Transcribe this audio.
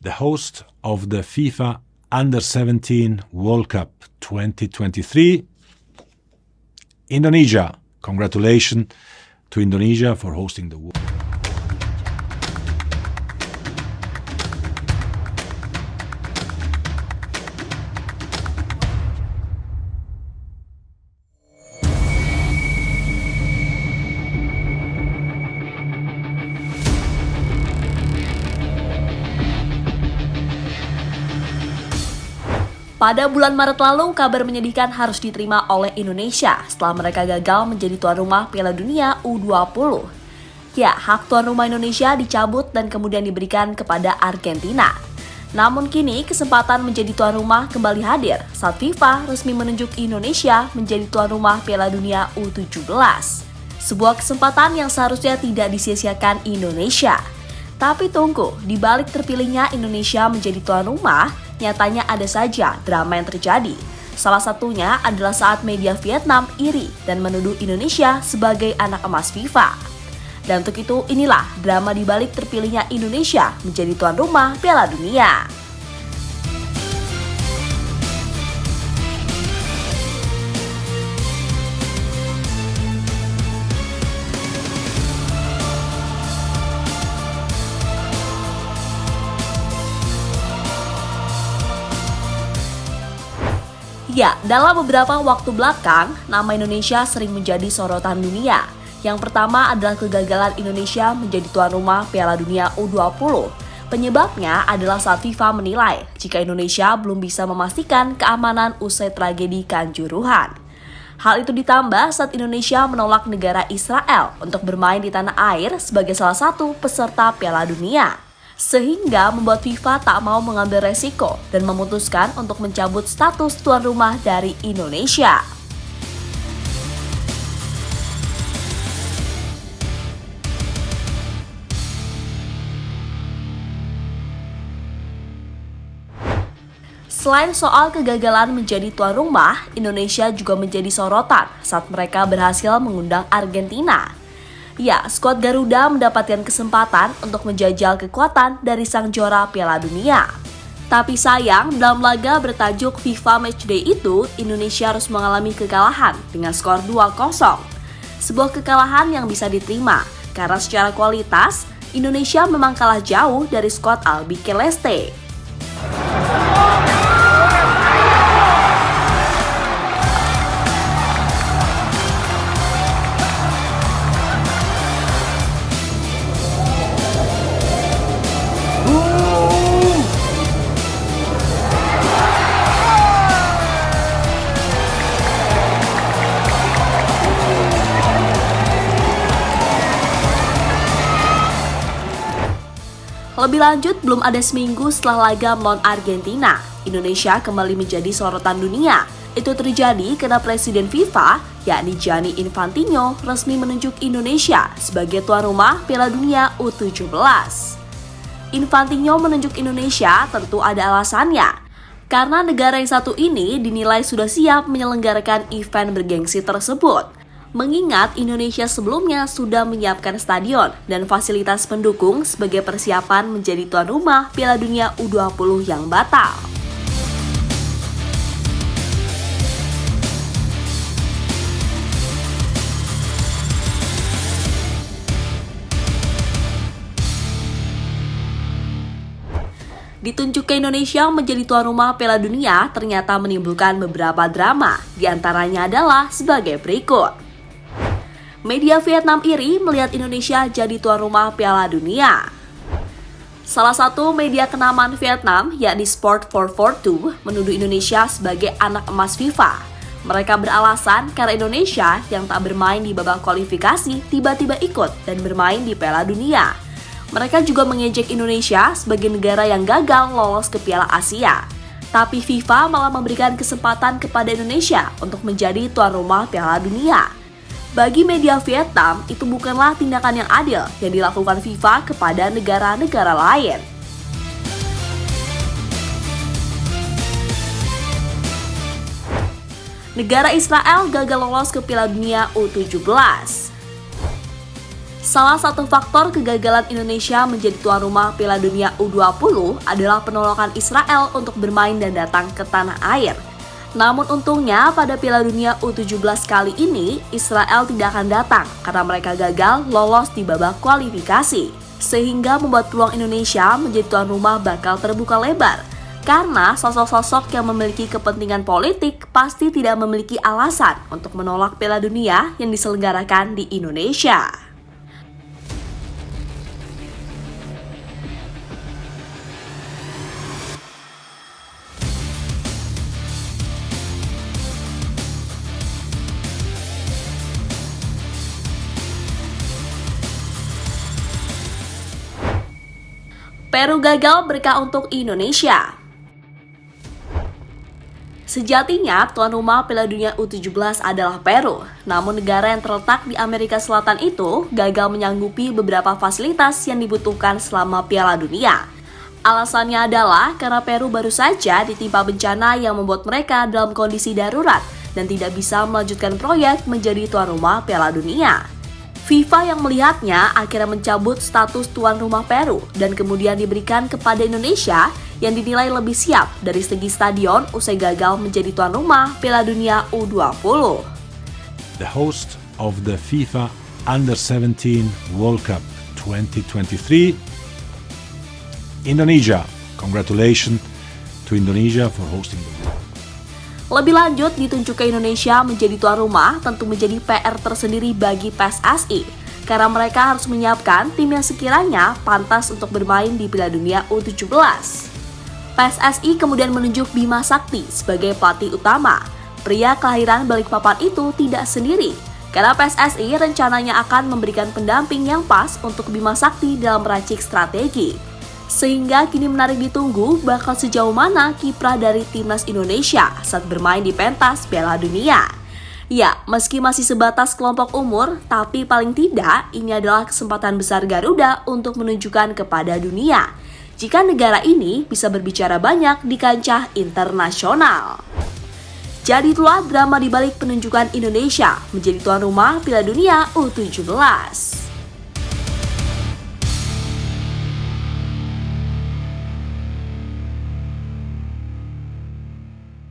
the host of the FIFA Under-17 World Cup 2023, Indonesia. Congratulations to Indonesia for hosting the World Cup. Pada bulan Maret lalu, kabar menyedihkan harus diterima oleh Indonesia setelah mereka gagal menjadi tuan rumah Piala Dunia U20. Ya, hak tuan rumah Indonesia dicabut dan kemudian diberikan kepada Argentina. Namun kini kesempatan menjadi tuan rumah kembali hadir saat FIFA resmi menunjuk Indonesia menjadi tuan rumah Piala Dunia U17. Sebuah kesempatan yang seharusnya tidak disia-siakan Indonesia. Tapi tunggu, di balik terpilihnya Indonesia menjadi tuan rumah, nyatanya ada saja drama yang terjadi. Salah satunya adalah saat media Vietnam iri dan menuduh Indonesia sebagai anak emas FIFA. Dan untuk itu, inilah drama di balik terpilihnya Indonesia menjadi tuan rumah Piala Dunia. Ya, dalam beberapa waktu belakang, nama Indonesia sering menjadi sorotan dunia. Yang pertama adalah kegagalan Indonesia menjadi tuan rumah Piala Dunia U20. Penyebabnya adalah saat FIFA menilai jika Indonesia belum bisa memastikan keamanan usai tragedi Kanjuruhan. Hal itu ditambah saat Indonesia menolak negara Israel untuk bermain di tanah air sebagai salah satu peserta Piala Dunia. Sehingga membuat FIFA tak mau mengambil resiko dan memutuskan untuk mencabut status tuan rumah dari Indonesia. Selain soal kegagalan menjadi tuan rumah, Indonesia juga menjadi sorotan saat mereka berhasil mengundang Argentina. Ya, skuad Garuda mendapatkan kesempatan untuk menjajal kekuatan dari sang juara Piala Dunia. Tapi sayang, dalam laga bertajuk FIFA Matchday itu, Indonesia harus mengalami kekalahan dengan skor 2-0. Sebuah kekalahan yang bisa diterima, karena secara kualitas, Indonesia memang kalah jauh dari skuad Albi Celeste. Lebih lanjut, belum ada seminggu setelah laga melawan Argentina, Indonesia kembali menjadi sorotan dunia. Itu terjadi karena Presiden FIFA, yakni Gianni Infantino, resmi menunjuk Indonesia sebagai tuan rumah Piala Dunia U17. Infantino menunjuk Indonesia tentu ada alasannya, karena negara yang satu ini dinilai sudah siap menyelenggarakan event bergengsi tersebut. Mengingat Indonesia sebelumnya sudah menyiapkan stadion dan fasilitas pendukung sebagai persiapan menjadi tuan rumah Piala Dunia U20 yang batal. Ditunjuknya Indonesia menjadi tuan rumah Piala Dunia ternyata menimbulkan beberapa drama, diantaranya adalah sebagai berikut. Media Vietnam iri melihat Indonesia jadi tuan rumah Piala Dunia. Salah satu media kenamaan Vietnam, yakni Sport 442, menuduh Indonesia sebagai anak emas FIFA. Mereka beralasan karena Indonesia yang tak bermain di babak kualifikasi tiba-tiba ikut dan bermain di Piala Dunia. Mereka juga mengejek Indonesia sebagai negara yang gagal lolos ke Piala Asia. Tapi FIFA malah memberikan kesempatan kepada Indonesia untuk menjadi tuan rumah Piala Dunia. Bagi media Vietnam, itu bukanlah tindakan yang adil yang dilakukan FIFA kepada negara-negara lain. Negara Israel gagal lolos ke Piala Dunia U17. Salah satu faktor kegagalan Indonesia menjadi tuan rumah Piala Dunia U20 adalah penolakan Israel untuk bermain dan datang ke tanah air. Namun untungnya pada Piala Dunia U17 kali ini, Israel tidak akan datang karena mereka gagal lolos di babak kualifikasi. Sehingga membuat peluang Indonesia menjadi tuan rumah bakal terbuka lebar. Karena sosok-sosok yang memiliki kepentingan politik pasti tidak memiliki alasan untuk menolak Piala Dunia yang diselenggarakan di Indonesia. Peru gagal berkah untuk Indonesia. Sejatinya, tuan rumah Piala Dunia U17 adalah Peru. Namun negara yang terletak di Amerika Selatan itu gagal menyanggupi beberapa fasilitas yang dibutuhkan selama Piala Dunia. Alasannya adalah karena Peru baru saja ditimpa bencana yang membuat mereka dalam kondisi darurat dan tidak bisa melanjutkan proyek menjadi tuan rumah Piala Dunia. FIFA yang melihatnya akhirnya mencabut status tuan rumah Peru dan kemudian diberikan kepada Indonesia yang dinilai lebih siap dari segi stadion usai gagal menjadi tuan rumah Piala Dunia U20. The host of the FIFA Under-17 World Cup 2023, Indonesia. Congratulations to Indonesia for hosting the World Cup. Lebih lanjut, ditunjuk ke Indonesia menjadi tuan rumah tentu menjadi PR tersendiri bagi PSSI karena mereka harus menyiapkan tim yang sekiranya pantas untuk bermain di Piala Dunia U17. PSSI kemudian menunjuk Bima Sakti sebagai pelatih utama. Pria kelahiran Balikpapan itu tidak sendiri karena PSSI rencananya akan memberikan pendamping yang pas untuk Bima Sakti dalam meracik strategi. Sehingga kini menarik ditunggu bakal sejauh mana kiprah dari timnas Indonesia saat bermain di pentas Piala Dunia. Ya, meski masih sebatas kelompok umur, tapi paling tidak ini adalah kesempatan besar Garuda untuk menunjukkan kepada dunia jika negara ini bisa berbicara banyak di kancah internasional. Jadi itulah drama di balik penunjukan Indonesia menjadi tuan rumah Piala Dunia U17.